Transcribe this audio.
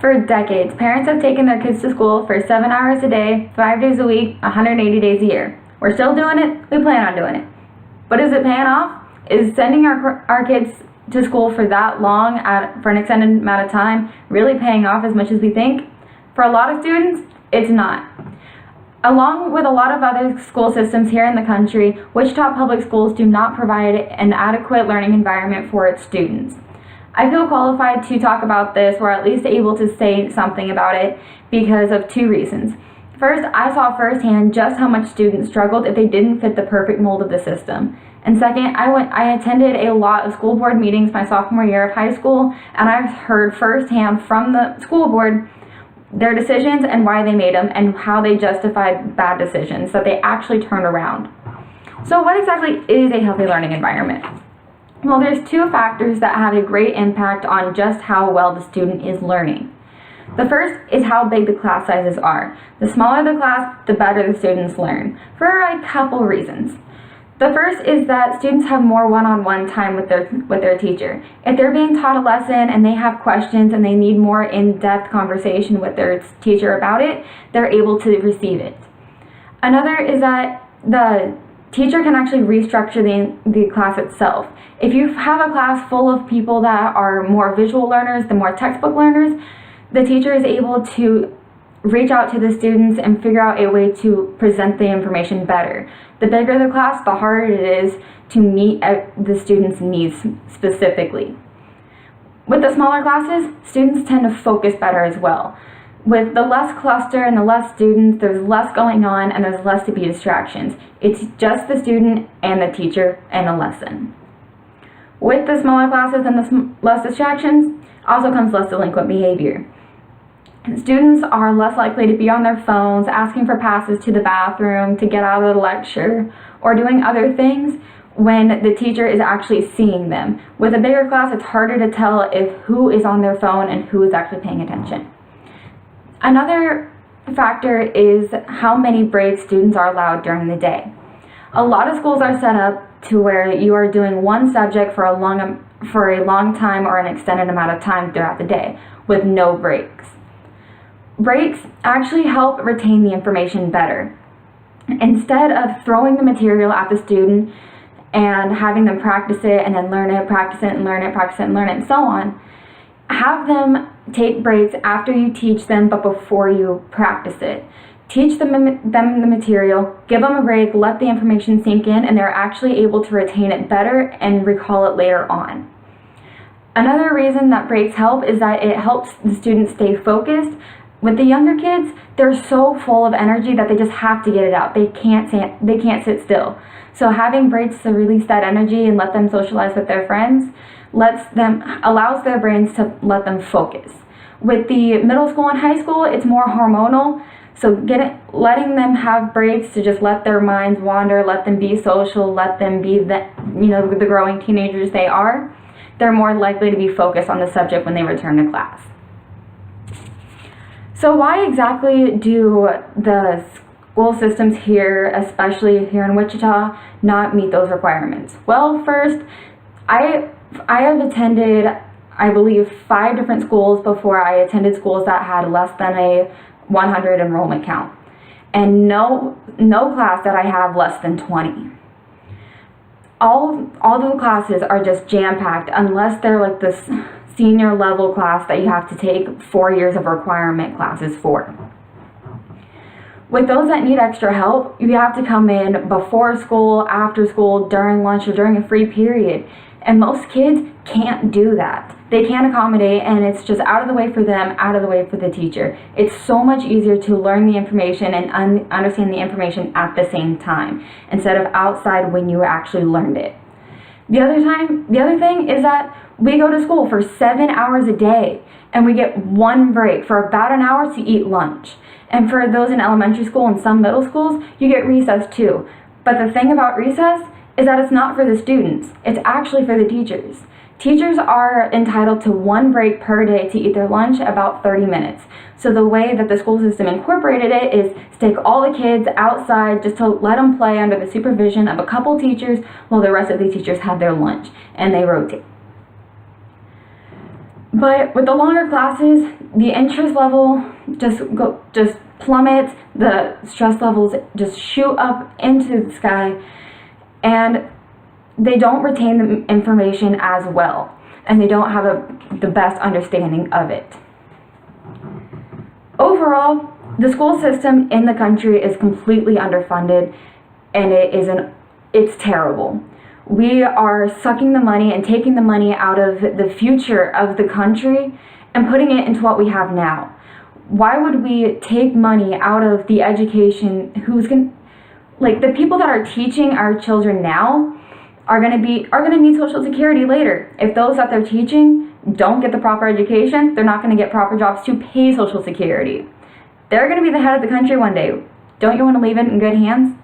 For decades, parents have taken their kids to school for 7 hours a day, 5 days a week, 180 days a year. We're still doing it, we plan on doing it. But is it paying off? Is sending our kids to school for that long, for an extended amount of time, really paying off as much as we think? For a lot of students, it's not. Along with a lot of other school systems here in the country, Wichita Public Schools do not provide an adequate learning environment for its students. I feel qualified to talk about this, or at least able to say something about it, because of two reasons. First, I saw firsthand just how much students struggled if they didn't fit the perfect mold of the system. And second, I attended a lot of school board meetings my sophomore year of high school, and I heard firsthand from the school board their decisions and why they made them and how they justified bad decisions that they actually turned around. So what exactly is a healthy learning environment? Well, there's two factors that have a great impact on just how well the student is learning. The first is how big the class sizes are. The smaller the class, the better the students learn, for a couple reasons. The first is that students have more one-on-one time with their teacher. If they're being taught a lesson and they have questions and they need more in-depth conversation with their teacher about it, they're able to receive it. Another is that the teacher can actually restructure the class itself. If you have a class full of people that are more visual learners than more textbook learners, the teacher is able to reach out to the students and figure out a way to present the information better. The bigger the class, the harder it is to meet the students' needs specifically. With the smaller classes, students tend to focus better as well. With the less cluster and the less students, there's less going on and there's less to be distractions. It's just the student and the teacher and a lesson. With the smaller classes and the less distractions, also comes less delinquent behavior. Students are less likely to be on their phones, asking for passes to the bathroom, to get out of the lecture, or doing other things when the teacher is actually seeing them. With a bigger class, it's harder to tell who is on their phone and who is actually paying attention. Another factor is how many breaks students are allowed during the day. A lot of schools are set up to where you are doing one subject for a long time or an extended amount of time throughout the day with no breaks. Breaks actually help retain the information better. Instead of throwing the material at the student and having them practice it and then learn it, practice it and learn it, practice it and learn it, and so on, have them take breaks after you teach them but before you practice it. Teach them the material, give them a break, let the information sink in, and they're actually able to retain it better and recall it later on. Another reason that breaks help is that it helps the students stay focused. With the younger kids, they're so full of energy that they just have to get it out. They can't sit still. So having breaks to release that energy and let them socialize with their friends allows their brains to let them focus. With the middle school and high school, it's more hormonal. So letting them have breaks to just let their minds wander, let them be social, let them be the growing teenagers they are, they're more likely to be focused on the subject when they return to class. So why exactly do the school systems here, especially here in Wichita, not meet those requirements? Well, first, I have attended, I believe, 5 different schools before I attended schools that had less than a 100 enrollment count, and no class that I have less than 20. All the classes are just jam-packed unless they're like this senior level class that you have to take 4 years of requirement classes for. With those that need extra help, you have to come in before school, after school, during lunch, or during a free period. And most kids can't do that. They can't accommodate, and it's just out of the way for them, out of the way for the teacher. It's so much easier to learn the information and understand the information at the same time, instead of outside when you actually learned it. The other thing is that we go to school for 7 hours a day, and we get one break for about an hour to eat lunch. And for those in elementary school and some middle schools, you get recess too. But the thing about recess is that it's not for the students, it's actually for the teachers. Teachers are entitled to one break per day to eat their lunch, about 30 minutes. So the way that the school system incorporated it is to take all the kids outside just to let them play under the supervision of a couple teachers while the rest of the teachers have their lunch, and they rotate. But with the longer classes, the interest level just plummets, the stress levels just shoot up into the sky, and they don't retain the information as well, and they don't have the best understanding of it. Overall, the school system in the country is completely underfunded, and it's terrible. We are sucking the money and taking the money out of the future of the country and putting it into what we have now. Why would we take money out of the education? The people that are teaching our children now are gonna need Social Security later. If those that they're teaching don't get the proper education, they're not gonna get proper jobs to pay Social Security. They're gonna be the head of the country one day. Don't you want to leave it in good hands?